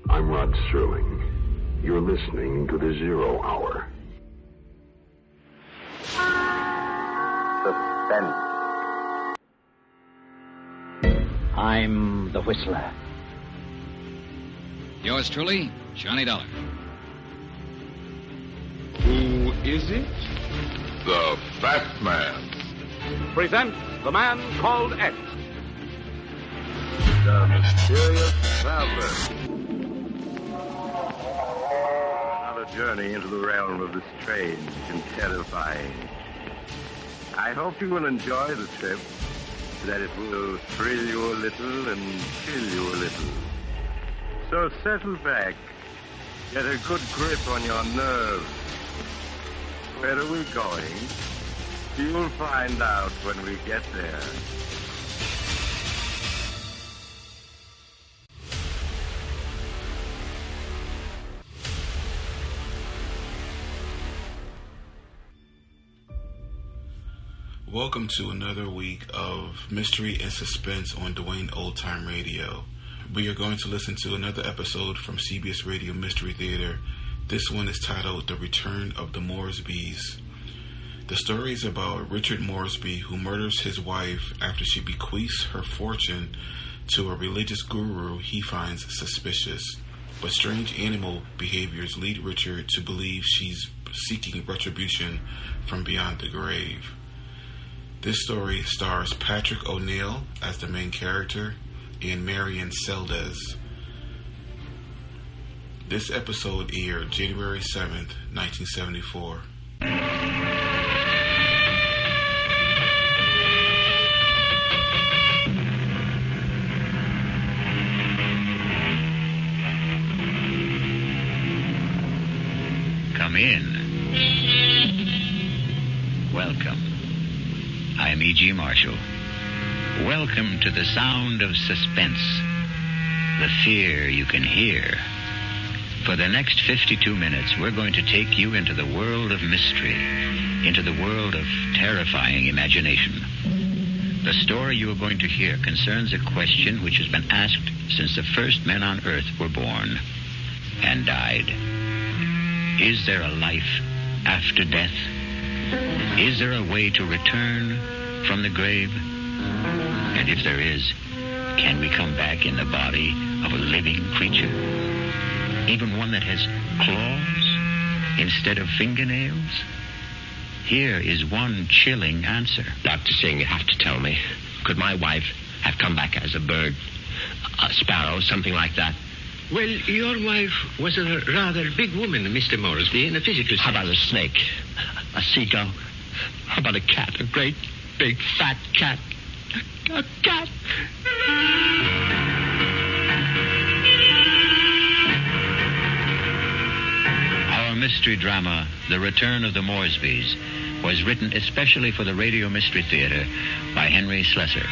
I'm Rod Serling. You're listening to the Zero Hour. Suspense. I'm the Whistler. Yours truly, Johnny Dollar. Who is it? The Fat Man. Presents The Man Called X. The Mysterious Traveler. Another journey into the realm of the strange and terrifying. I hope you will enjoy the trip, that it will thrill you a little and chill you a little. So settle back, get a good grip on your nerves. Where are we going? You'll find out when we get there. Welcome to another week of Mystery and Suspense on Dwayne Old Time Radio. We are going to listen to another episode from CBS Radio Mystery Theater. This one is titled The Return of the Moresbys. The story is about Richard Moresby, who murders his wife after she bequeaths her fortune to a religious guru he finds suspicious. But strange animal behaviors lead Richard to believe she's seeking retribution from beyond the grave. This story stars Patrick O'Neill as the main character and Marian Seldes. This episode aired January 7th, 1974. Come in. Welcome. I'm E.G. Marshall. Welcome to the sound of suspense, the fear you can hear. For the next 52 minutes, we're going to take you into the world of mystery, into the world of terrifying imagination. The story you are going to hear concerns a question which has been asked since the first men on Earth were born and died. Is there a life after death? Is there a way to return from the grave? And if there is, can we come back in the body of a living creature? Even one that has claws instead of fingernails? Here is one chilling answer. Dr. Singh, you have to tell me. Could my wife have come back as a bird? A sparrow, something like that? Well, your wife was a rather big woman, Mr. Moresby, in a physical sense. How about a snake? A seagull? How about a cat? A great, big, fat cat? A cat? Our mystery drama, The Return of the Moresbys, was written especially for the Radio Mystery Theater by Henry Slesar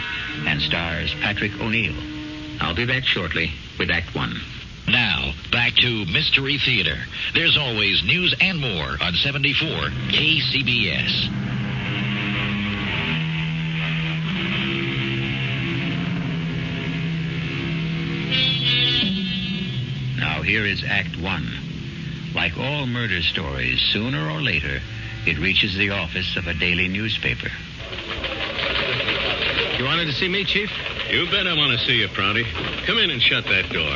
and stars Patrick O'Neill. I'll be back shortly with Act One. Now, back to Mystery Theater. There's always news and more on 74 KCBS. Now here is Act One. Like all murder stories, sooner or later, it reaches the office of a daily newspaper. You wanted to see me, Chief? You bet I want to see you, Prouty. Come in and shut that door.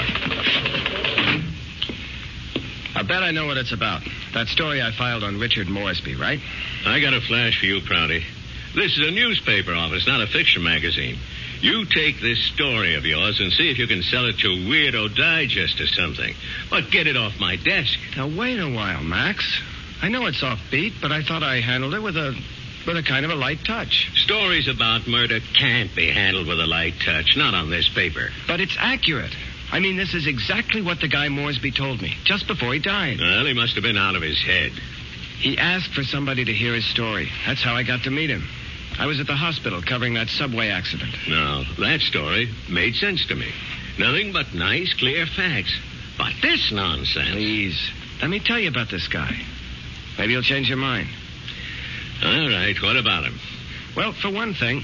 I bet I know what it's about. That story I filed on Richard Moresby, right? I got a flash for you, Prouty. This is a newspaper office, not a fiction magazine. You take this story of yours and see if you can sell it to Weirdo Digest or something. But get it off my desk. Now, wait a while, Max. I know it's offbeat, but I thought I handled it with a kind of a light touch. Stories about murder can't be handled with a light touch, not on this paper. But it's accurate. I mean, this is exactly what the guy Moresby told me, just before he died. Well, he must have been out of his head. He asked for somebody to hear his story. That's how I got to meet him. I was at the hospital covering that subway accident. Now, that story made sense to me. Nothing but nice, clear facts. But this nonsense... Please, let me tell you about this guy. Maybe you'll change your mind. All right, what about him? Well, for one thing,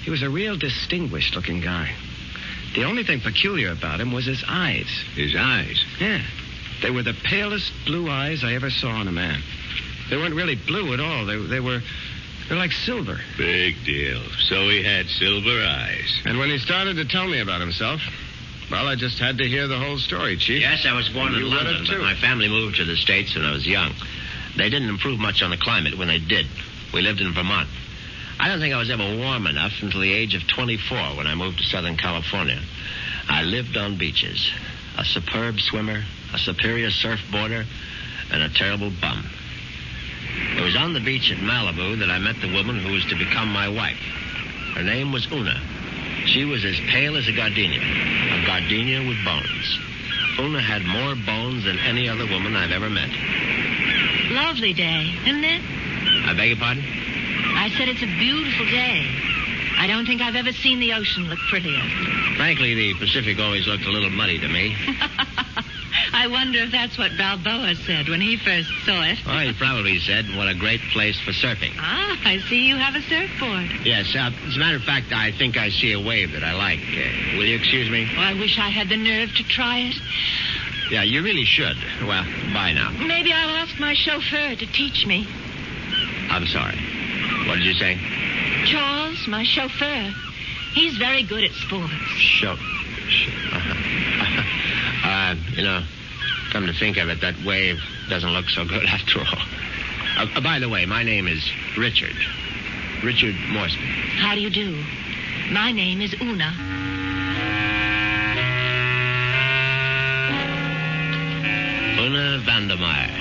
He was a real distinguished-looking guy. The only thing peculiar about him was his eyes. His eyes? Yeah. They were the palest blue eyes I ever saw in a man. They weren't really blue at all. They're like silver. Big deal. So he had silver eyes. And when he started to tell me about himself, well, I just had to hear the whole story, Chief. Yes, I was born in London, but my family moved to the States when I was young. They didn't improve much on the climate when they did. We lived in Vermont. I don't think I was ever warm enough until the age of 24 when I moved to Southern California. I lived on beaches. A superb swimmer, a superior surfboarder, and a terrible bum. It was on the beach at Malibu that I met the woman who was to become my wife. Her name was Una. She was as pale as a gardenia with bones. Una had more bones than any other woman I've ever met. Lovely day, isn't it? I beg your pardon? I said it's a beautiful day. I don't think I've ever seen the ocean look prettier. Frankly, the Pacific always looked a little muddy to me. I wonder if that's what Balboa said when he first saw it. Well, he probably said, what a great place for surfing. Ah, I see you have a surfboard. Yes, as a matter of fact, I think I see a wave that I like. Will you excuse me? Oh, I wish I had the nerve to try it. Yeah, you really should. Well, bye now. Maybe I'll ask my chauffeur to teach me. I'm sorry. What did you say? Charles, my chauffeur. He's very good at sports. Come to think of it, that wave doesn't look so good after all. By the way, my name is Richard. Richard Moresby. How do you do? My name is Una. Una Vandermeyer.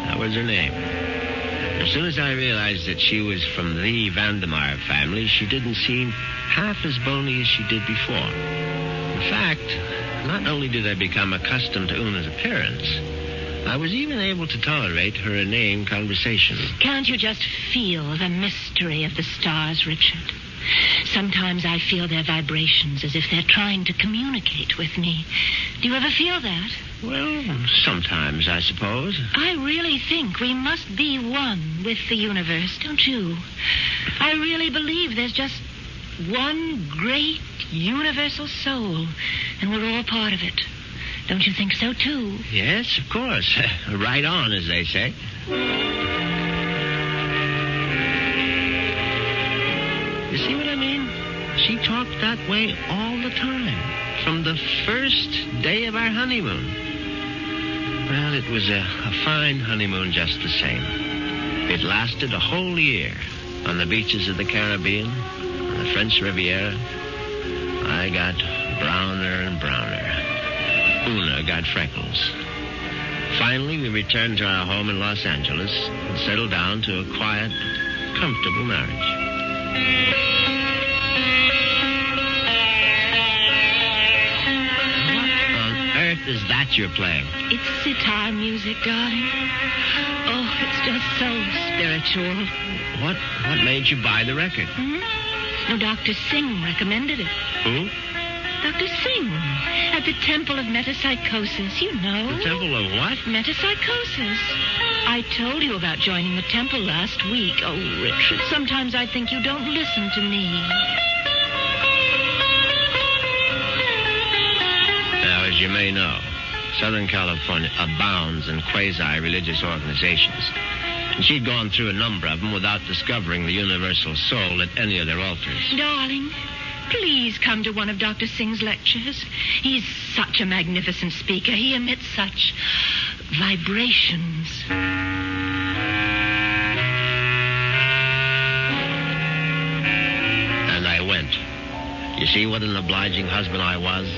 That was her name. As soon as I realized that she was from the Vandermeyer family, she didn't seem half as bony as she did before. In fact, not only did I become accustomed to Una's appearance, I was even able to tolerate her inane conversation. Can't you just feel the mystery of the stars, Richard? Sometimes I feel their vibrations as if they're trying to communicate with me. Do you ever feel that? Well, sometimes, I suppose. I really think we must be one with the universe, don't you? I really believe there's just one great universal soul, and we're all part of it. Don't you think so, too? Yes, of course. Right on, as they say. You see what I mean? She talked that way all the time, from the first day of our honeymoon. Well, it was a fine honeymoon just the same. It lasted a whole year on the beaches of the Caribbean, on the French Riviera. I got browner and browner. Una got freckles. Finally, we returned to our home in Los Angeles and settled down to a quiet, comfortable marriage. Is that you're playing? It's sitar music, darling. Oh, it's just so spiritual. What made you buy the record? No, Dr. Singh recommended it. Who? Dr. Singh, at the Temple of Metapsychosis, you know. The Temple of what? Metapsychosis. I told you about joining the temple last week. Oh, Richard, sometimes I think you don't listen to me. Now, as you may know, Southern California abounds in quasi-religious organizations. And she'd gone through a number of them without discovering the universal soul at any of their altars. Darling, please come to one of Dr. Singh's lectures. He's such a magnificent speaker. He emits such vibrations. And I went. You see what an obliging husband I was?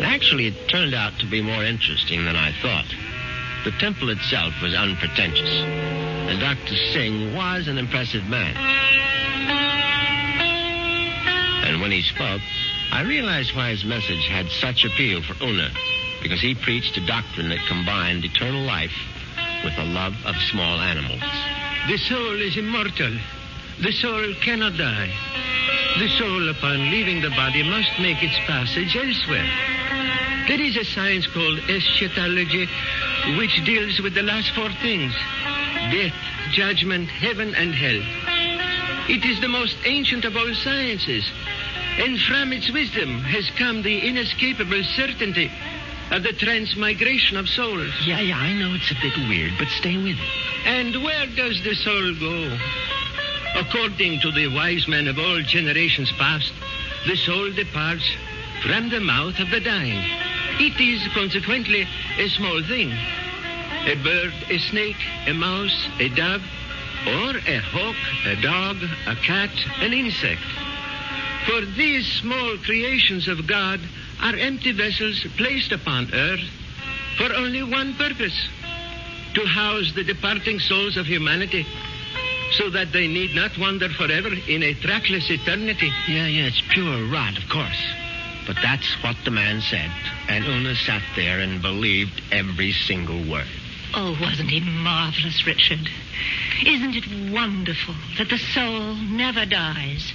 Actually, it turned out to be more interesting than I thought. The temple itself was unpretentious, and Dr. Singh was an impressive man. And when he spoke, I realized why his message had such appeal for Una, because he preached a doctrine that combined eternal life with a love of small animals. The soul is immortal. The soul cannot die. The soul, upon leaving the body, must make its passage elsewhere. There is a science called eschatology, which deals with the last four things: death, judgment, heaven, and hell. It is the most ancient of all sciences, and from its wisdom has come the inescapable certainty of the transmigration of souls. Yeah, I know it's a bit weird, but stay with it. And where does the soul go? According to the wise men of all generations past, the soul departs from the mouth of the dying. It is consequently a small thing. A bird, a snake, a mouse, a dove, or a hawk, a dog, a cat, an insect. For these small creations of God are empty vessels placed upon earth for only one purpose: to house the departing souls of humanity, so that they need not wander forever in a trackless eternity. Yeah, it's pure rot, of course. But that's what the man said, and Una sat there and believed every single word. Oh, wasn't he marvelous, Richard? Isn't it wonderful that the soul never dies?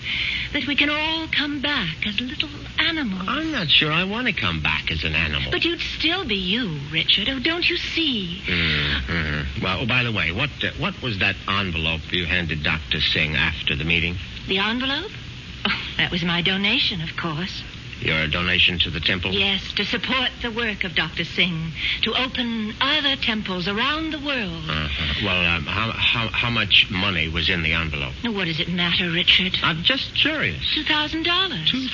That we can all come back as little animals? I'm not sure I want to come back as an animal. But you'd still be you, Richard. Oh, don't you see? Mm-hmm. Well, by the way, what was that envelope you handed Dr. Singh after the meeting? The envelope? Oh, that was my donation, of course. Your donation to the temple? Yes, to support the work of Dr. Singh, to open other temples around the world. Uh-huh. Well, how much money was in the envelope? Now, what does it matter, Richard? I'm just curious. $2,000.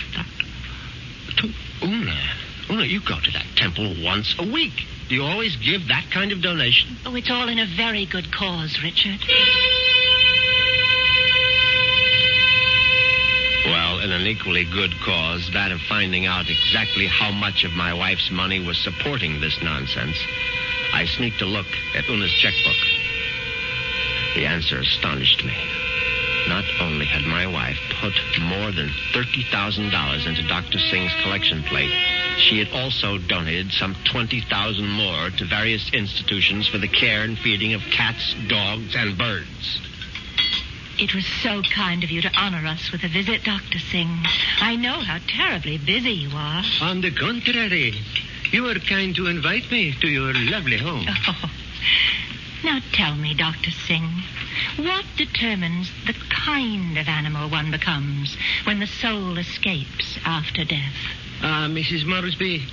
Una, you go to that temple once a week. Do you always give that kind of donation? Oh, it's all in a very good cause, Richard. Well, in an equally good cause, that of finding out exactly how much of my wife's money was supporting this nonsense, I sneaked a look at Una's checkbook. The answer astonished me. Not only had my wife put more than $30,000 into Dr. Singh's collection plate, she had also donated some $20,000 more to various institutions for the care and feeding of cats, dogs, and birds. It was so kind of you to honor us with a visit, Dr. Singh. I know how terribly busy you are. On the contrary, you were kind to invite me to your lovely home. Oh. Now tell me, Dr. Singh, what determines the kind of animal one becomes when the soul escapes after death? Mrs. Moresby,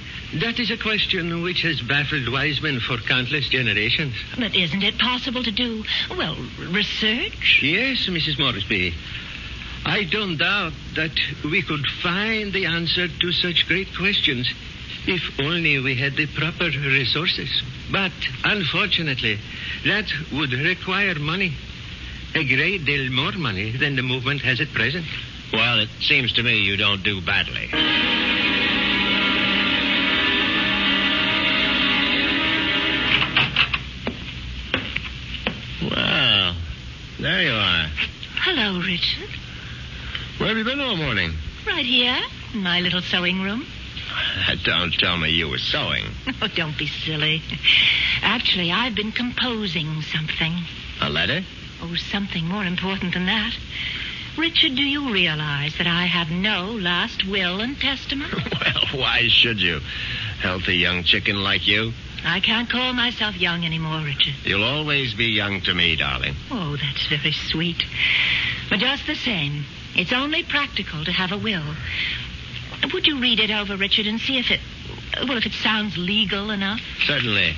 that is a question which has baffled wise men for countless generations. But isn't it possible to do, well, research? Yes, Mrs. Moresby. I don't doubt that we could find the answer to such great questions if only we had the proper resources. But, unfortunately, that would require money. A great deal more money than the movement has at present. Well, it seems to me you don't do badly. Well, there you are. Hello, Richard. Where have you been all morning? Right here, in my little sewing room. Don't tell me you were sewing. Oh, don't be silly. Actually, I've been composing something. A letter? Oh, something more important than that. Richard, do you realize that I have no last will and testament? Well, why should you? Healthy young chicken like you. I can't call myself young anymore, Richard. You'll always be young to me, darling. Oh, that's very sweet. But just the same, it's only practical to have a will. Would you read it over, Richard, and see if it sounds legal enough? Certainly.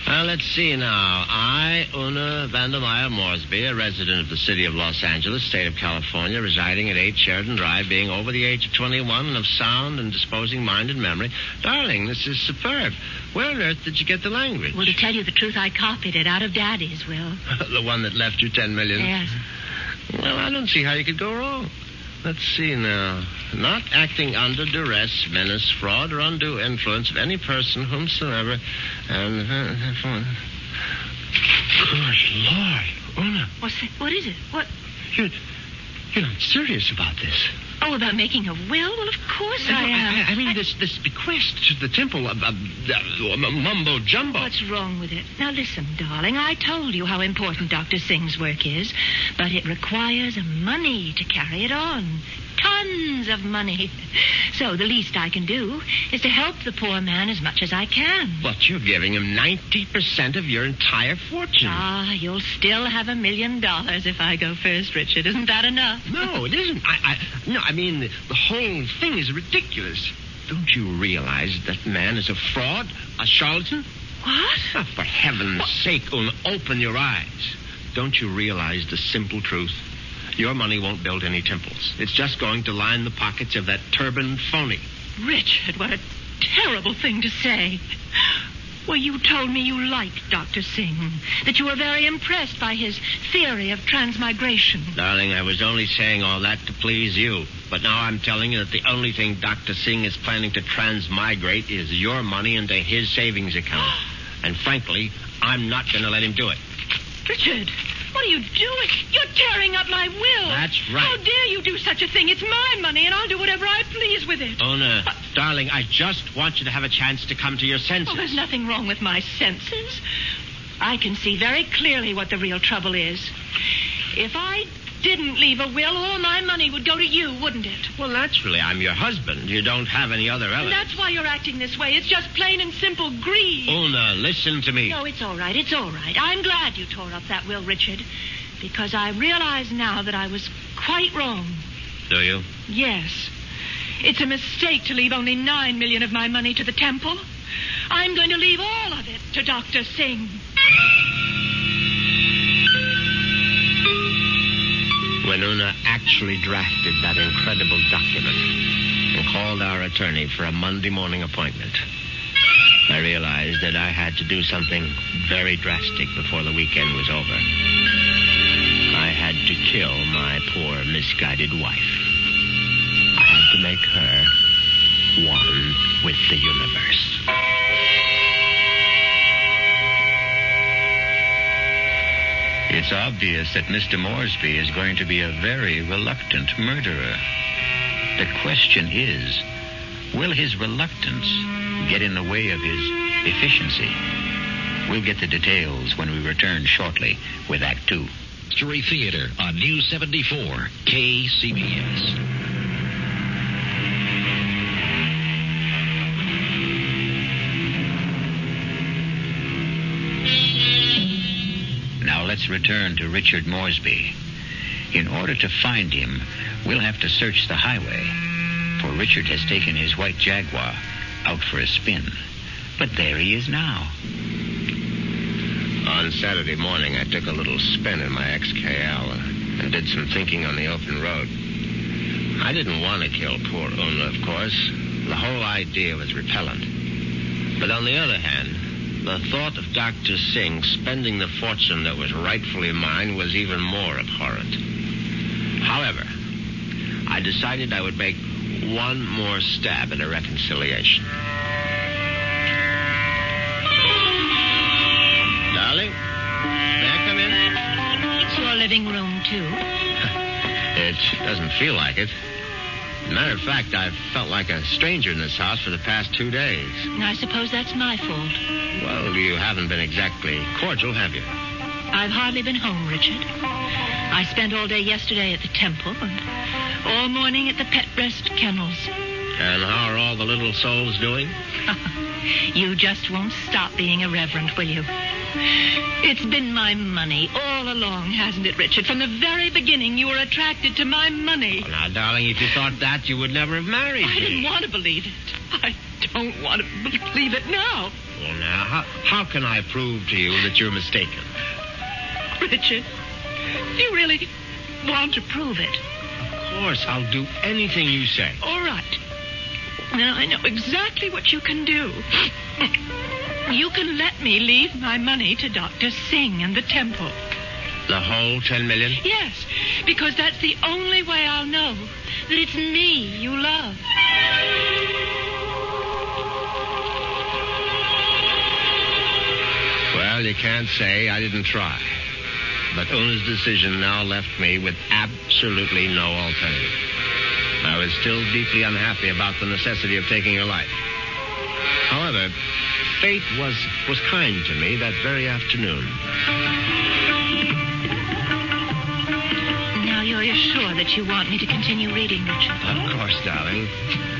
Well, let's see now. I, Una Vandermeyer Moresby, a resident of the city of Los Angeles, state of California, residing at 8 Sheridan Drive, being over the age of 21 and of sound and disposing mind and memory. Darling, this is superb. Where on earth did you get the language? Well, to tell you the truth, I copied it out of Daddy's will. The one that left you $10 million? Yes. Well, I don't see how you could go wrong. Let's see now. Not acting under duress, menace, fraud, or undue influence of any person whomsoever. And good Lord, Una. What's that? What is it? What? You're not serious about this. Oh, about making a will? Well, of course I am. I mean, this bequest to the temple, mumbo jumbo. What's wrong with it? Now, listen, darling. I told you how important Dr. Singh's work is, but it requires money to carry it on. tons of money. So the least I can do is to help the poor man as much as I can. But you're giving him 90% of your entire fortune. Ah, you'll still have $1 million if I go first, Richard. Isn't that enough? No, it isn't. I mean, the whole thing is ridiculous. Don't you realize that man is a fraud, a charlatan? What? Oh, for heaven's sake, Una, open your eyes. Don't you realize the simple truth? Your money won't build any temples. It's just going to line the pockets of that turbaned phony. Richard, what a terrible thing to say. Well, you told me you liked Dr. Singh, that you were very impressed by his theory of transmigration. Darling, I was only saying all that to please you. But now I'm telling you that the only thing Dr. Singh is planning to transmigrate is your money into his savings account. And frankly, I'm not going to let him do it. Richard, what are you doing? You're tearing up my will. That's right. How dare you do such a thing? It's my money, and I'll do whatever I please with it. Una, darling, I just want you to have a chance to come to your senses. Oh, there's nothing wrong with my senses. I can see very clearly what the real trouble is. If I didn't leave a will, all my money would go to you, wouldn't it? Well, naturally, I'm your husband. You don't have any other And evidence. that's why you're acting this way. It's just plain and simple greed. Una, listen to me. No, it's all right. It's all right. I'm glad you tore up that will, Richard, because I realize now that I was quite wrong. Do you? Yes. It's a mistake to leave only $9 million of my money to the temple. I'm going to leave all of it to Dr. Singh. When Una actually drafted that incredible document and called our attorney for a Monday morning appointment, I realized that I had to do something very drastic before the weekend was over. I had to kill my poor, misguided wife. I had to make her one with the universe. It's obvious that Mr. Moresby is going to be a very reluctant murderer. The question is, will his reluctance get in the way of his efficiency? We'll get the details when we return shortly with Act 2. Mystery Theater on News 74, KCBS. Now let's return to Richard Moresby. In order to find him, we'll have to search the highway, for Richard has taken his white Jaguar out for a spin. But there he is now. On Saturday morning, I took a little spin in my XKL and did some thinking on the open road. I didn't want to kill poor Una, of course. The whole idea was repellent. But on the other hand, the thought of Dr. Singh spending the fortune that was rightfully mine was even more abhorrent. However, I decided I would make one more stab at a reconciliation. Darling, may I come in? It's your living room, too. It doesn't feel like it. As a matter of fact, I've felt like a stranger in this house for the past 2 days. I suppose that's my fault. Well, you haven't been exactly cordial, have you? I've hardly been home, Richard. I spent all day yesterday at the temple and all morning at the Pet Breast Kennels. And how are all the little souls doing? You just won't stop being irreverent, will you? It's been my money all along, hasn't it, Richard? From the very beginning, you were attracted to my money. Oh, now, darling, if you thought that, you would never have married me. I didn't want to believe it. I don't want to believe it now. Well, now, how can I prove to you that you're mistaken? Richard, you really want to prove it? Of course, I'll do anything you say. All right. Now, I know exactly what you can do. You can let me leave my money to Dr. Singh and the temple. The whole $10 million? Yes, because that's the only way I'll know that it's me you love. Well, you can't say I didn't try. But Una's decision now left me with absolutely no alternative. I was still deeply unhappy about the necessity of taking her life. However, fate was kind to me that very afternoon. Now, you're sure that you want me to continue reading, Richard. Of course, darling.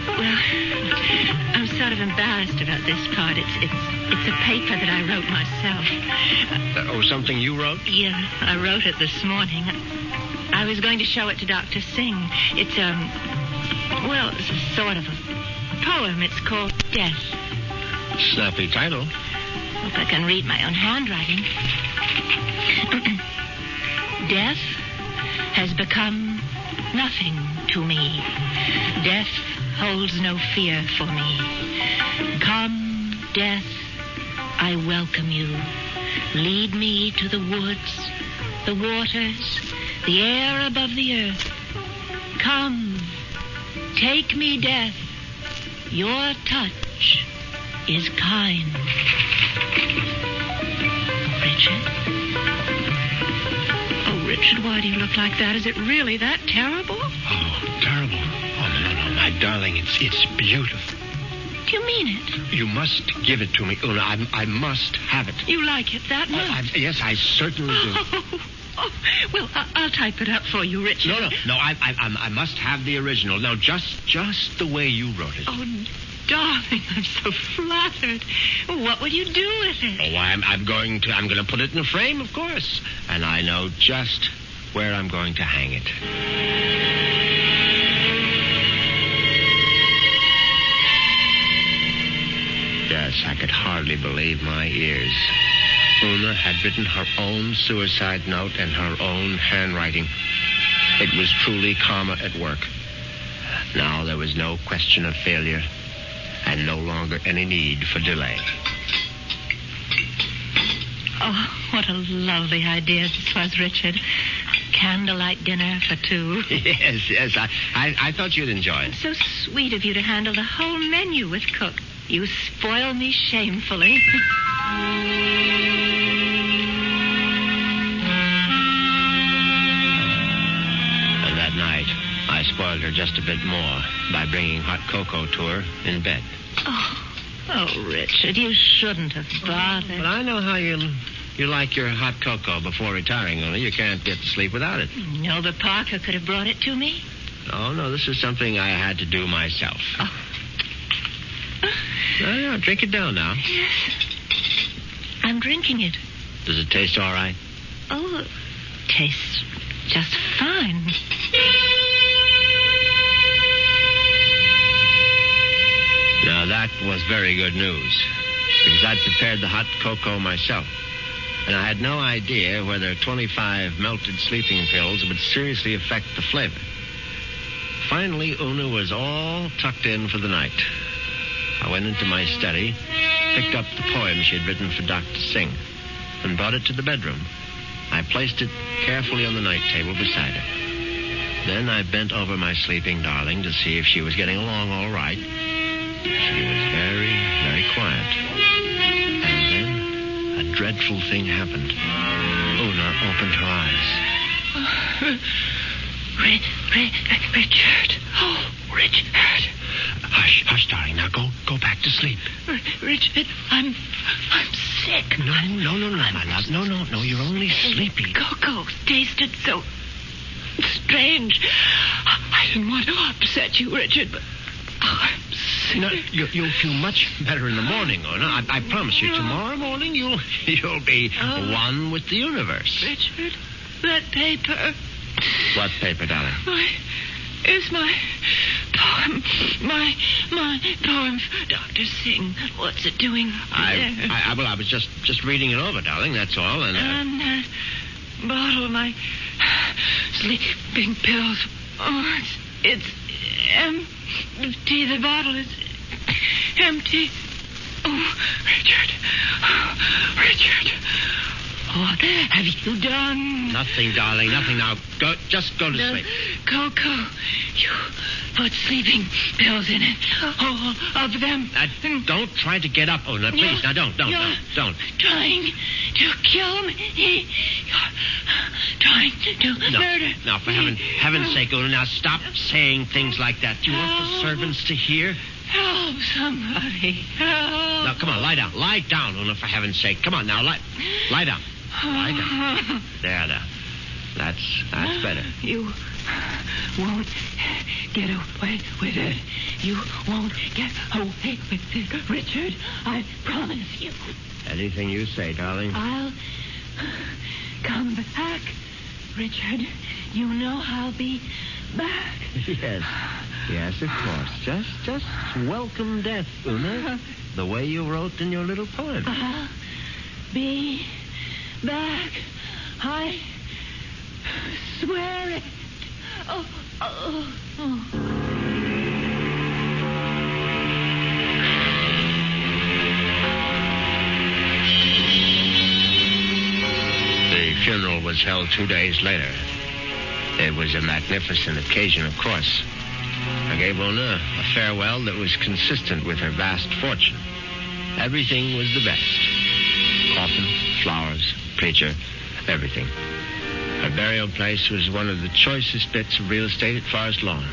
Well, I'm sort of embarrassed about this part. It's a paper that I wrote myself. Something you wrote? Yeah, I wrote it this morning. I was going to show it to Dr. Singh. It's it's a sort of a poem. It's called Death. Snappy title. If I can read my own handwriting. Death has become nothing to me. Death holds no fear for me. Come, death, I welcome you. Lead me to the woods, the waters, the air above the earth. Come, take me, death. Your touch is kind. Richard? Oh, Richard, why do you look like that? Is it really that terrible? Oh, terrible. Oh, no, my darling, it's beautiful. Do you mean it? You must give it to me, Una. I must have it. You like it that much? Yes, I certainly do. Well, I'll type it up for you, Richard. No, I must have the original. Now, just the way you wrote it. Oh, darling, I'm so flattered. What will you do with it? Oh, I'm going to put it in a frame, of course. And I know just where I'm going to hang it. Yes, I could hardly believe my ears. Una had written her own suicide note in her own handwriting. It was truly karma at work. Now there was no question of failure and no longer any need for delay. Oh, what a lovely idea this was, Richard. Candlelight dinner for two. Yes, I thought you'd enjoy it. So sweet of you to handle the whole menu with Cook. You spoil me shamefully. And that night, I spoiled her just a bit more by bringing hot cocoa to her in bed. Oh, Richard, you shouldn't have bothered. But I know how you like your hot cocoa before retiring, Una. You can't get to sleep without it. No, but Parker could have brought it to me. Oh, no, this is something I had to do myself. Oh. No, drink it down now. Yes. I'm drinking it. Does it taste all right? Oh, it tastes just fine. Now, that was very good news, because I'd prepared the hot cocoa myself, and I had no idea whether 25 melted sleeping pills would seriously affect the flavor. Finally, Una was all tucked in for the night. I went into my study, picked up the poem she had written for Dr. Singh, and brought it to the bedroom. I placed it carefully on the night table beside her. Then I bent over my sleeping darling to see if she was getting along all right. She was very, very quiet. And then a dreadful thing happened. Una opened her eyes. Richard. Oh, Richard. Hush, darling. Now go back to sleep. Richard, I'm sick. No, my love. No, you're only sleepy. Cocoa tasted so strange. I didn't want to upset you, Richard, but I'm sick. No, you'll feel much better in the morning, Una. I promise you. Tomorrow morning, you'll be one with the universe. Richard, that paper. What paper, darling? It's my poem. My poem for Dr. Singh. What's it doing there? I was just reading it over, darling, that's all. And that bottle, my sleeping pills. Oh, it's empty. The bottle is empty. Oh, Richard. Richard. What have you done? Nothing, darling, nothing. Now, just go to sleep. Coco, you put sleeping pills in it. All of them. Don't try to get up, Una, please. Now, don't. Trying to kill me. You're trying to murder. No, for heaven's sake, Una, now stop saying things like that. Do you want the servants to hear? Help, somebody. Help. Now, come on, lie down. Lie down, Una, for heaven's sake. Come on, now, lie down. Lie down. There. That's better. You won't get away with it. You won't get away with it, Richard. I promise you. Anything you say, darling. I'll come back, Richard. You know I'll be back. Yes. Yes, of course. Just welcome death, Una. The way you wrote in your little poem. I'll be back. I swear it. Oh. The funeral was held 2 days later. It was a magnificent occasion, of course. I gave Una a farewell that was consistent with her vast fortune. Everything was the best. Coffin, flowers, preacher, everything. Her burial place was one of the choicest bits of real estate at Forest Lawn.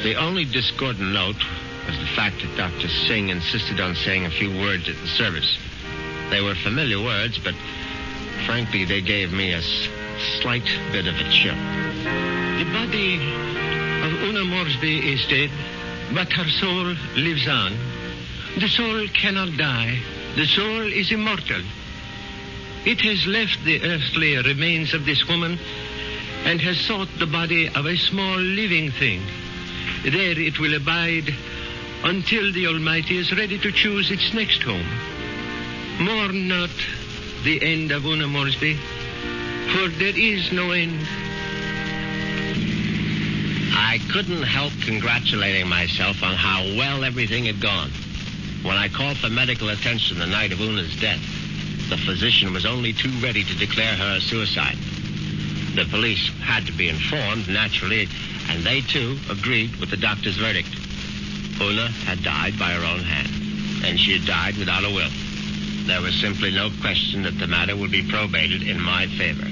The only discordant note was the fact that Dr. Singh insisted on saying a few words at the service. They were familiar words, but frankly, they gave me a slight bit of a chill. The body of Una Moresby is dead, but her soul lives on. The soul cannot die. The soul is immortal. It has left the earthly remains of this woman and has sought the body of a small living thing. There it will abide until the Almighty is ready to choose its next home. Mourn not the end of Una Moresby, for there is no end. I couldn't help congratulating myself on how well everything had gone. When I called for medical attention the night of Una's death, the physician was only too ready to declare her a suicide. The police had to be informed, naturally, and they, too, agreed with the doctor's verdict. Una had died by her own hand, and she had died without a will. There was simply no question that the matter would be probated in my favor.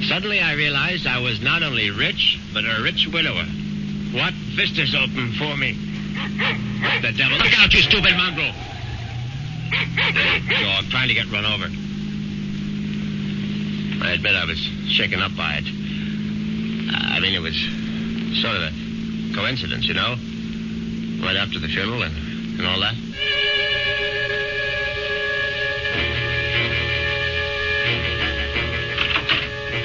Suddenly I realized I was not only rich, but a rich widower. What vistas opened for me? What the devil? Look out, you stupid mongrel! Dog trying to get run over. I admit I was shaken up by it. It was sort of a coincidence, you know? Right after the funeral and all that.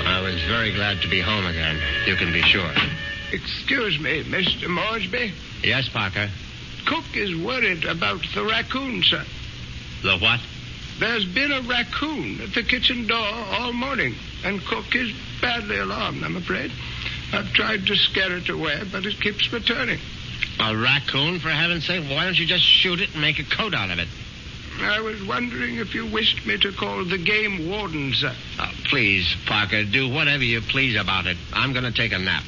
I was very glad to be home again, you can be sure. Excuse me, Mr. Moresby. Yes, Parker? Cook is worried about the raccoon, sir. The what? There's been a raccoon at the kitchen door all morning, and Cook is badly alarmed, I'm afraid. I've tried to scare it away, but it keeps returning. A raccoon, for heaven's sake? Why don't you just shoot it and make a coat out of it? I was wondering if you wished me to call the game warden, sir. Oh, please, Parker, do whatever you please about it. I'm going to take a nap.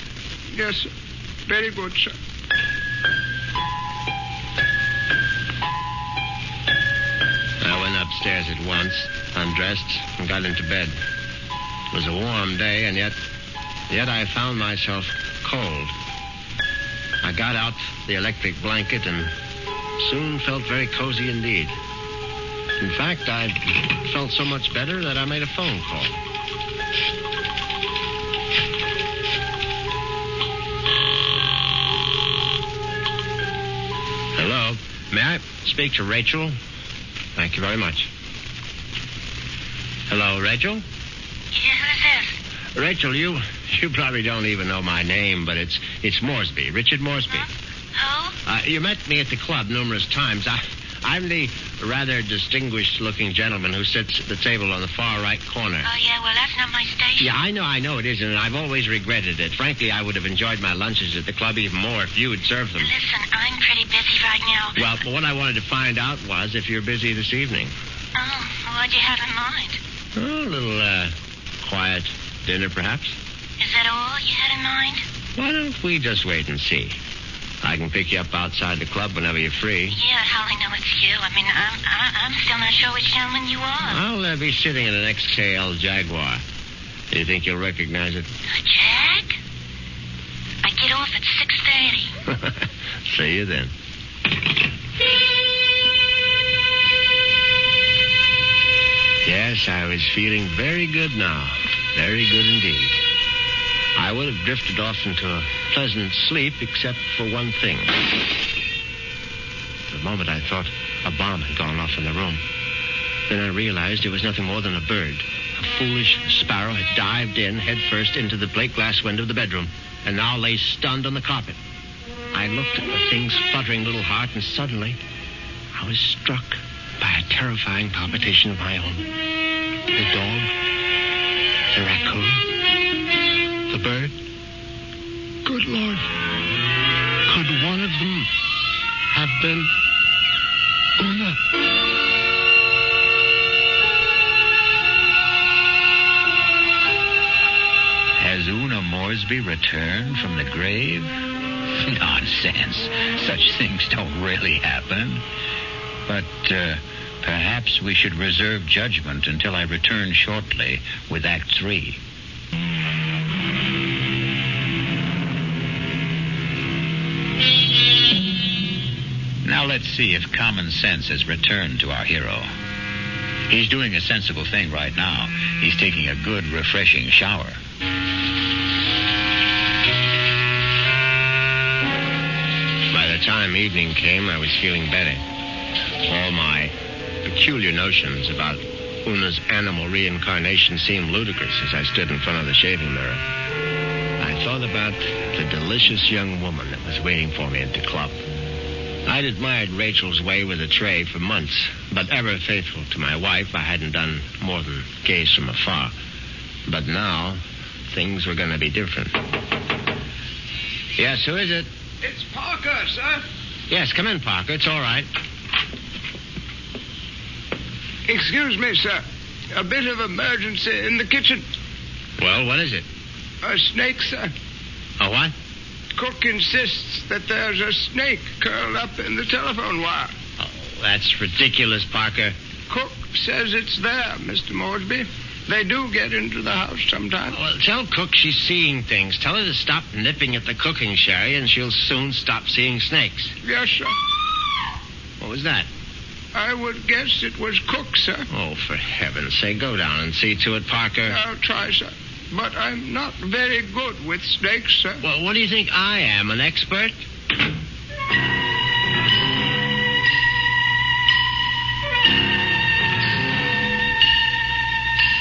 Yes, sir. Very good, sir. I went upstairs at once, undressed, and got into bed. It was a warm day, and yet I found myself cold. I got out the electric blanket and soon felt very cozy indeed. In fact, I felt so much better that I made a phone call. Hello. May I speak to Rachel? Thank you very much. Hello, Rachel? Yeah, who's this? Rachel, you probably don't even know my name, but it's Moresby, Richard Moresby. Huh? You met me at the club numerous times. I'm the rather distinguished-looking gentleman who sits at the table on the far right corner. Oh, yeah, well, that's not my station. Yeah, I know it isn't, and I've always regretted it. Frankly, I would have enjoyed my lunches at the club even more if you had served them. Listen, I'm pretty busy right now. Well, what I wanted to find out was if you're busy this evening. Oh, what'd you have in mind? Oh, a little, quiet dinner, perhaps. Is that all you had in mind? Why don't we just wait and see? I can pick you up outside the club whenever you're free. Yeah, how I know it's you. I mean, I'm still not sure which gentleman you are. I'll be sitting in an XKL Jaguar. Do you think you'll recognize it? A Jag? I get off at 6:30. See you then. Yes, I was feeling very good now. Very good indeed. I would have drifted off into a pleasant sleep except for one thing. For a moment, I thought a bomb had gone off in the room. Then I realized it was nothing more than a bird. A foolish sparrow had dived in headfirst into the plate glass window of the bedroom and now lay stunned on the carpet. I looked at the thing's fluttering little heart, and suddenly I was struck by a terrifying palpitation of my own. The dog, the raccoon, the bird. Good Lord. Could one of them have been Una? Has Una Moresby returned from the grave? Nonsense. Such things don't really happen. But perhaps we should reserve judgment until I return shortly with Act 3. Now let's see if common sense has returned to our hero. He's doing a sensible thing right now. He's taking a good, refreshing shower. By the time evening came, I was feeling better. All my peculiar notions about Una's animal reincarnation seemed ludicrous as I stood in front of the shaving mirror. I thought about the delicious young woman that was waiting for me at the club. I'd admired Rachel's way with a tray for months, but ever faithful to my wife, I hadn't done more than gaze from afar. But now, things were going to be different. Yes, who is it? It's Parker, sir. Yes, come in, Parker. It's all right. Excuse me, sir. A bit of emergency in the kitchen. Well, what is it? A snake, sir. A what? Cook insists that there's a snake curled up in the telephone wire. Oh, that's ridiculous, Parker. Cook says it's there, Mr. Moresby. They do get into the house sometimes. Well, tell Cook she's seeing things. Tell her to stop nipping at the cooking sherry, and she'll soon stop seeing snakes. Yes, sir. What was that? I would guess it was Cook, sir. Oh, for heaven's sake, go down and see to it, Parker. I'll try, sir. But I'm not very good with snakes, sir. Well, what do you think I am, an expert?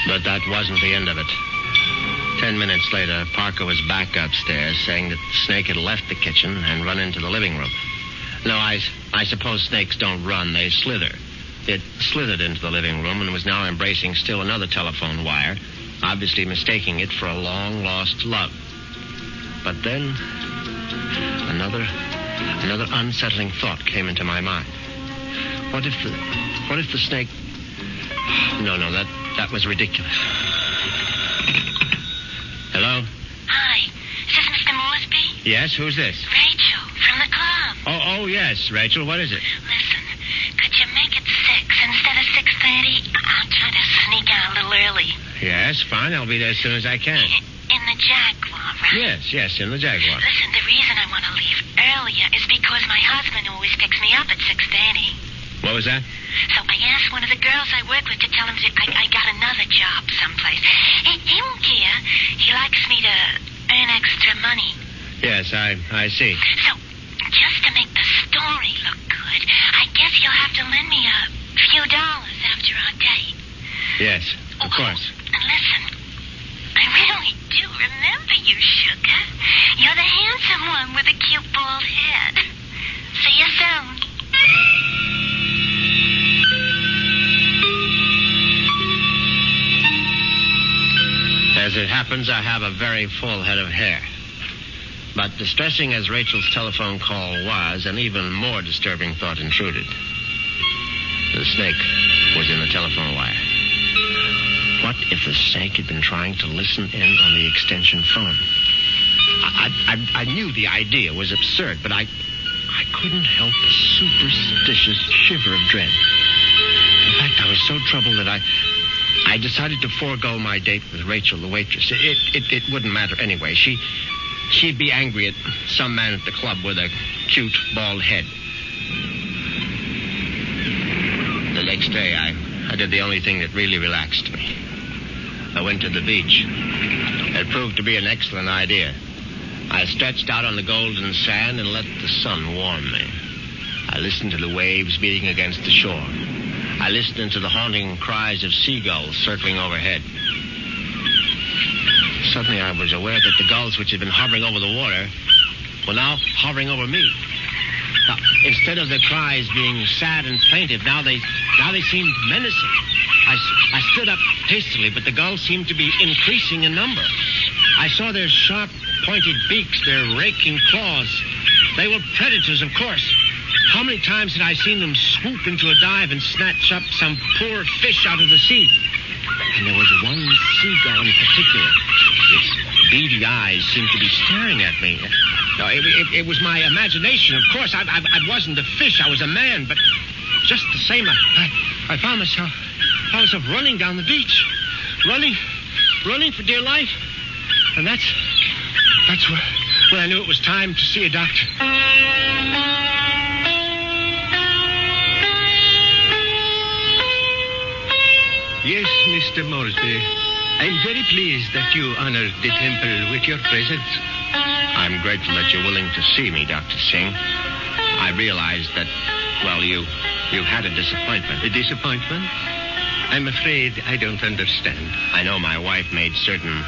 But that wasn't the end of it. 10 minutes later, Parker was back upstairs saying that the snake had left the kitchen and run into the living room. No, I suppose snakes don't run, they slither. It slithered into the living room and was now embracing still another telephone wire, obviously mistaking it for a long-lost love. But then, another unsettling thought came into my mind. What if the snake... No, that was ridiculous. Hello? Hi. Is this Mr. Moresby? Yes, who's this? Rachel, from the club. Oh, yes, Rachel, what is it? Listen, could you make it 6 instead of 6:30? I'll try to sneak out a little early. Yes, fine, I'll be there as soon as I can. In the Jaguar, right? Yes, in the Jaguar. Listen, the reason I want to leave earlier is because my husband always picks me up at 6:30. What was that? So I asked one of the girls I work with to tell him I got another job someplace. He won't care. He likes me to earn extra money. Yes, I see. So, just to make the story look good, I guess you'll have to lend me a few dollars after our date. Yes, of course. And listen, I really do remember you, sugar. You're the handsome one with a cute bald head. See you soon. As it happens, I have a very full head of hair. But distressing as Rachel's telephone call was, an even more disturbing thought intruded. The snake was in the telephone wire. What if the snake had been trying to listen in on the extension phone? I knew the idea was absurd, but I couldn't help a superstitious shiver of dread. In fact, I was so troubled that I decided to forego my date with Rachel, the waitress. It wouldn't matter anyway. She'd be angry at some man at the club with a cute, bald head. The next day, I did the only thing that really relaxed me. I went to the beach. It proved to be an excellent idea. I stretched out on the golden sand and let the sun warm me. I listened to the waves beating against the shore. I listened to the haunting cries of seagulls circling overhead. Suddenly I was aware that the gulls which had been hovering over the water were now hovering over me. Now, instead of their cries being sad and plaintive, now they seemed menacing. I stood up hastily, but the gulls seemed to be increasing in number. I saw their sharp, pointed beaks, their raking claws. They were predators, of course. How many times had I seen them swoop into a dive and snatch up some poor fish out of the sea? And there was one seagull in particular. Its beady eyes seemed to be staring at me. No, it was my imagination, of course. I wasn't a fish. I was a man. But just the same, I found myself running down the beach. Running for dear life. And that's when I knew it was time to see a doctor. Yes, Mr. Moresby. I'm very pleased that you honored the temple with your presence. I'm grateful that you're willing to see me, Dr. Singh. I realized that, well, you've had a disappointment. A disappointment? I'm afraid I don't understand. I know my wife made certain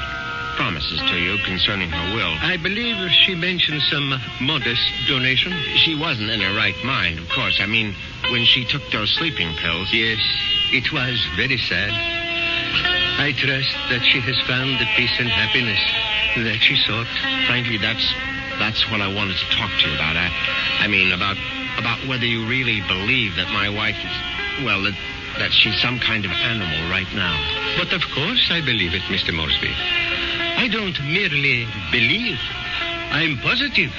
promises to you concerning her will. I believe she mentioned some modest donation. She wasn't in her right mind, of course. I mean, when she took those sleeping pills. Yes, it was very sad. I trust that she has found the peace and happiness that she sought. Frankly, that's what I wanted to talk to you about. I mean, about whether you really believe that my wife is, well, that she's some kind of animal right now. But of course I believe it, Mr. Moresby. I don't merely believe. I'm positive.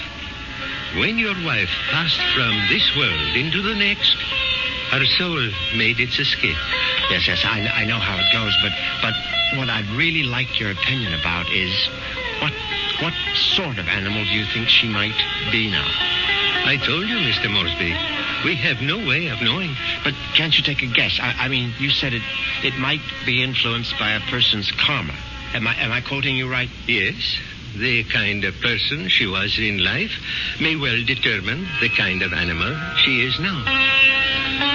When your wife passed from this world into the next, her soul made its escape. Yes, I know how it goes, but what I'd really like your opinion about is what sort of animal do you think she might be now? I told you, Mr. Moresby, we have no way of knowing. But can't you take a guess? I mean, you said it might be influenced by a person's karma. Am I quoting you right? Yes. The kind of person she was in life may well determine the kind of animal she is now.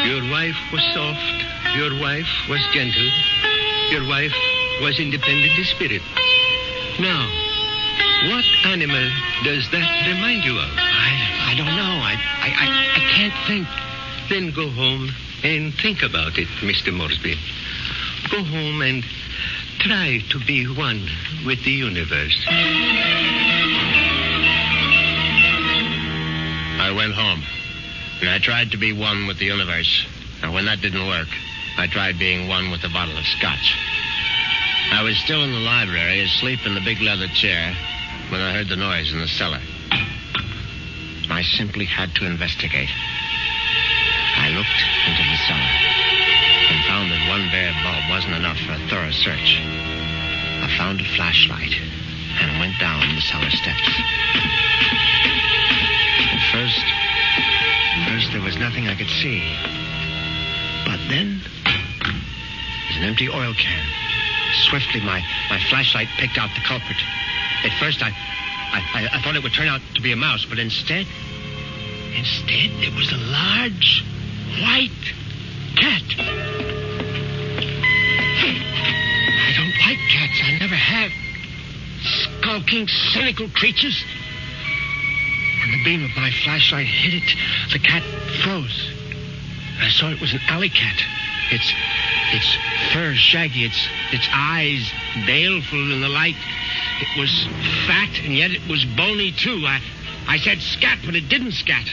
Your wife was soft. Your wife was gentle. Your wife was independent in spirit. Now, what animal does that remind you of? I don't know. I can't think. Then go home and think about it, Mr. Moresby. Go home and try to be one with the universe. I went home, and I tried to be one with the universe. And when that didn't work, I tried being one with a bottle of scotch. I was still in the library, asleep in the big leather chair, when I heard the noise in the cellar. I simply had to investigate. I looked into the cellar and found that one bare bulb wasn't enough for a thorough search. I found a flashlight and went down the cellar steps. At first there was nothing I could see. But then, there's an empty oil can. Swiftly, my flashlight picked out the culprit. At first, I thought it would turn out to be a mouse, but instead, it was a large, white cat. I don't like cats. I never have. Skulking, cynical creatures. When the beam of my flashlight hit it, the cat froze. I saw it was an alley cat. Its fur shaggy, its eyes baleful in the light. It was fat, and yet it was bony, too. I said scat, but it didn't scat.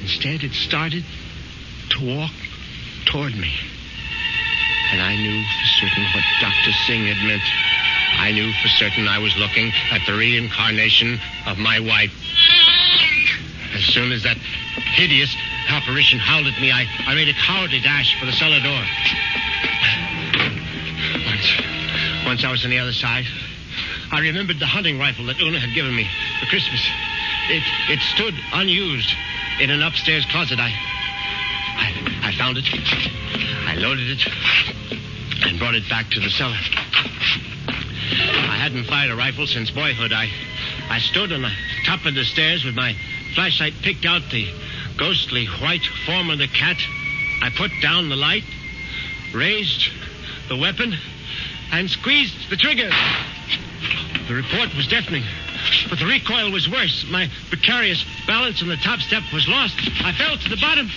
Instead, it started to walk toward me. And I knew for certain what Dr. Singh had meant. I knew for certain I was looking at the reincarnation of my wife. As soon as that hideous apparition howled at me, I made a cowardly dash for the cellar door. Once I was on the other side, I remembered the hunting rifle that Una had given me for Christmas. It stood unused in an upstairs closet. I found it. I loaded it. and brought it back to the cellar. I hadn't fired a rifle since boyhood. I stood on the top of the stairs with my flashlight, picked out the ghostly white form of the cat. I put down the light, raised the weapon, and squeezed the trigger. The report was deafening, but the recoil was worse. My precarious balance on the top step was lost. I fell to the bottom.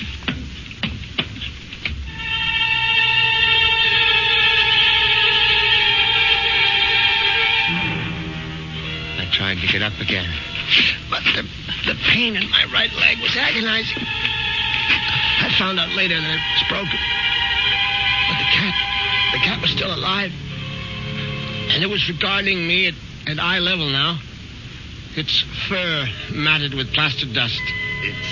I tried to get up again, but the pain in my right leg was agonizing. I found out later that it was broken. But the cat was still alive. And it was regarding me at eye level now. Its fur matted with plaster dust. Its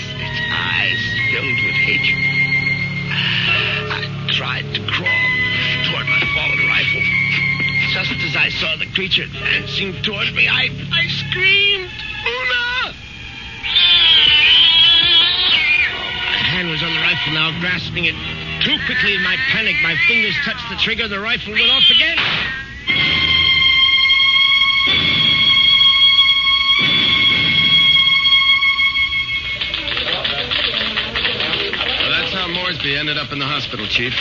eyes filled with hatred. I tried to crawl toward my fallen rifle. Just as I saw the creature advancing toward me, I screamed, "Una!" My hand was on the rifle now, grasping it too quickly in my panic. My fingers touched the trigger. The rifle went off again. Moresby ended up in the hospital, Chief,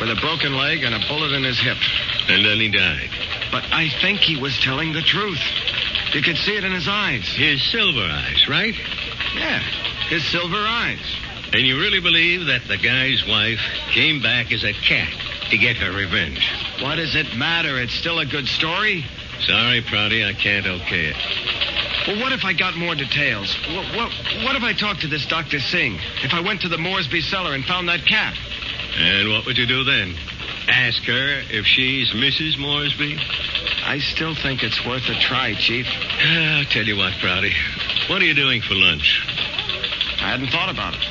with a broken leg and a bullet in his hip. And then he died. But I think he was telling the truth. You could see it in his eyes. His silver eyes, right? Yeah, his silver eyes. And you really believe that the guy's wife came back as a cat to get her revenge? What does it matter? It's still a good story. Sorry, Prouty, I can't okay it. Well, what if I got more details? What if I talked to this Dr. Singh? If I went to the Moresby cellar and found that cat? And what would you do then? Ask her if she's Mrs. Moresby? I still think it's worth a try, Chief. I'll tell you what, Prouty. What are you doing for lunch? I hadn't thought about it.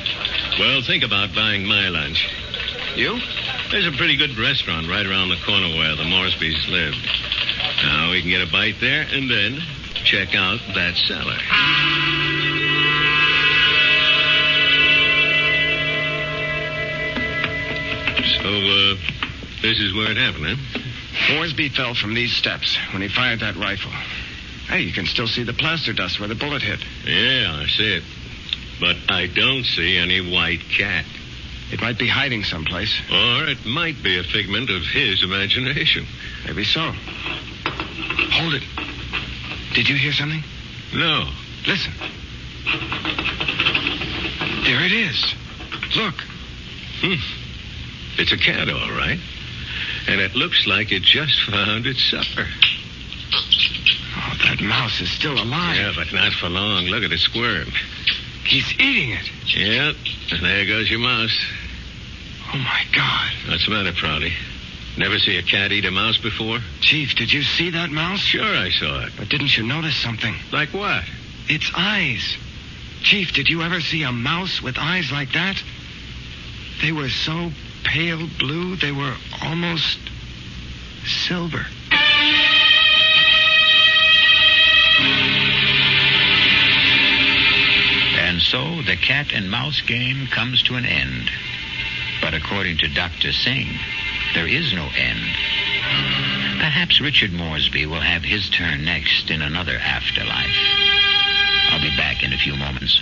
Well, think about buying my lunch. You? There's a pretty good restaurant right around the corner where the Moresbys lived. Now, we can get a bite there and then check out that cellar. So, this is where it happened, huh? Moresby fell from these steps when he fired that rifle. Hey, you can still see the plaster dust where the bullet hit. Yeah, I see it. But I don't see any white cat. It might be hiding someplace. Or it might be a figment of his imagination. Maybe so. Hold it. Did you hear something? No. Listen. There it is. Look. It's a cat, all right. And it looks like it just found its supper. Oh, that mouse is still alive. Yeah, but not for long. Look at it squirm. He's eating it. Yep. And there goes your mouse. Oh, my God. What's the matter, Prouty? Never see a cat eat a mouse before? Chief, did you see that mouse? Sure, I saw it. But didn't you notice something? Like what? Its eyes. Chief, did you ever see a mouse with eyes like that? They were so pale blue, they were almost silver. And so the cat and mouse game comes to an end. But according to Dr. Singh, there is no end. Perhaps Richard Moresby will have his turn next in another afterlife. I'll be back in a few moments.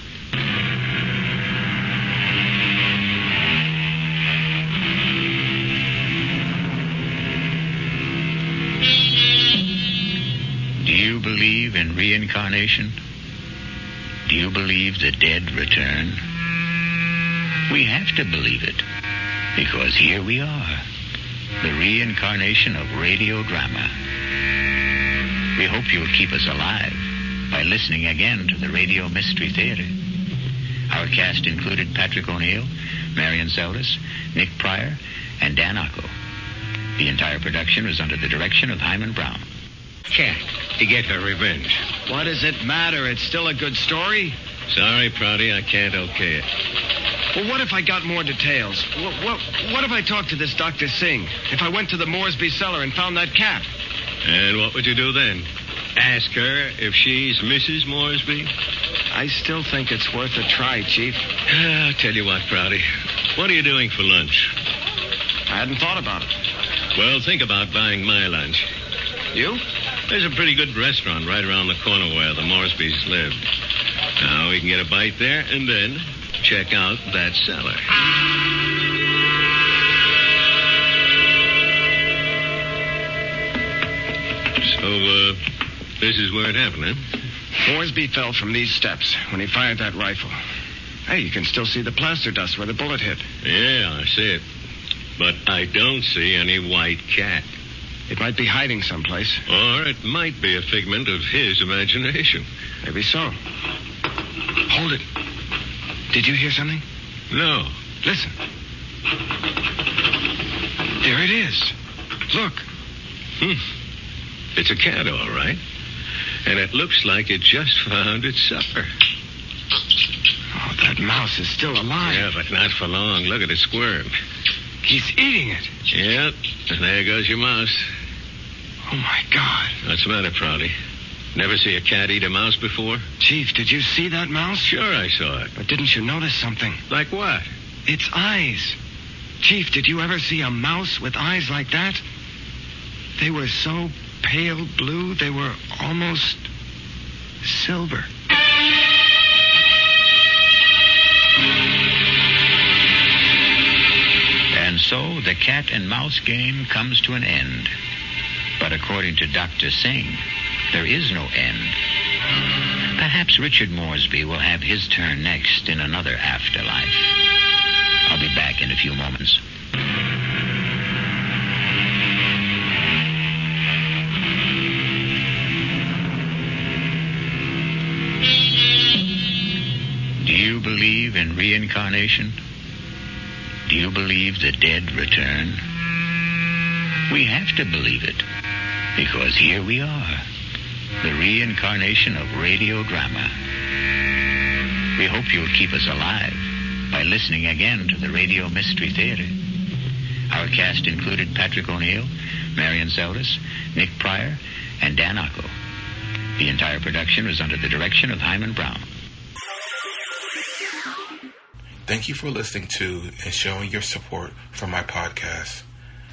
Do you believe in reincarnation? Do you believe the dead return? We have to believe it, because here we are, the reincarnation of radio drama. We hope you'll keep us alive by listening again to the Radio Mystery Theater. Our cast included Patrick O'Neill, Marian, Seldes, Nick Pryor, and Dan Ocko. The entire production was under the direction of Himan Brown. Cat to get her revenge. What does it matter? It's still a good story. Sorry, Prouty, I can't okay it. Well, what if I got more details? What if I talked to this Dr. Singh? If I went to the Moresby cellar and found that cat? And what would you do then? Ask her if she's Mrs. Moresby? I still think it's worth a try, Chief. I'll tell you what, Prouty. What are you doing for lunch? I hadn't thought about it. Well, think about buying my lunch. You? There's a pretty good restaurant right around the corner where the Moresbys lived. Now, we can get a bite there and then check out that cellar. So, this is where it happened, huh? Moresby fell from these steps when he fired that rifle. Hey, you can still see the plaster dust where the bullet hit. Yeah, I see it. But I don't see any white cat. It might be hiding someplace. Or it might be a figment of his imagination. Maybe so. Hold it. Did you hear something? No. Listen. There it is. Look. It's a cat, all right. And it looks like it just found its supper. Oh, that mouse is still alive. Yeah, but not for long. Look at it squirm. He's eating it. Yep. And there goes your mouse. Oh, my God. What's the matter, Prouty? Never see a cat eat a mouse before? Chief, did you see that mouse? Sure I saw it. But didn't you notice something? Like what? Its eyes. Chief, did you ever see a mouse with eyes like that? They were so pale blue, they were almost silver. And so the cat and mouse game comes to an end. But according to Dr. Singh, there is no end. Perhaps Richard Moresby will have his turn next in another afterlife. I'll be back in a few moments. Do you believe in reincarnation? Do you believe the dead return? We have to believe it, because here we are, the reincarnation of radio drama. We hope you'll keep us alive by listening again to the Radio Mystery Theater. Our cast included Patrick O'Neill, Marian, Seldes, Nick Pryor, and Dan Ocko. The entire production was under the direction of Himan Brown. Thank you for listening to and showing your support for my podcast.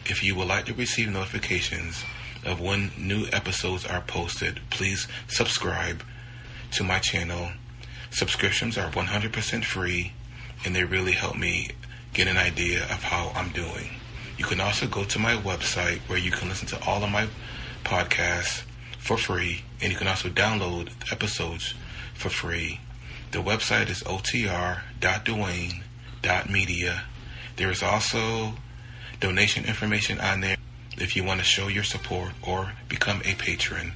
If you would like to receive notifications of when new episodes are posted, please subscribe to my channel. Subscriptions are 100% free, and they really help me get an idea of how I'm doing. You can also go to my website where you can listen to all of my podcasts for free, and you can also download episodes for free. The website is otr.duane.media. There is also donation information on there if you want to show your support or become a patron.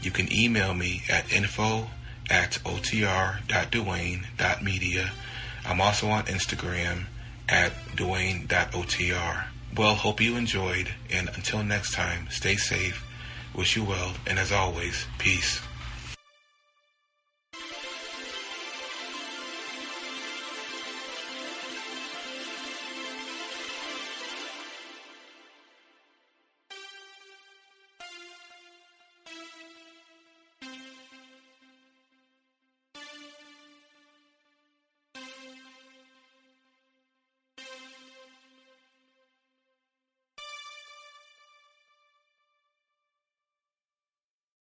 You can email me at info@otr.duane.media. I'm also on Instagram at duane.otr. Well, hope you enjoyed, and until next time, stay safe, wish you well, and as always, peace.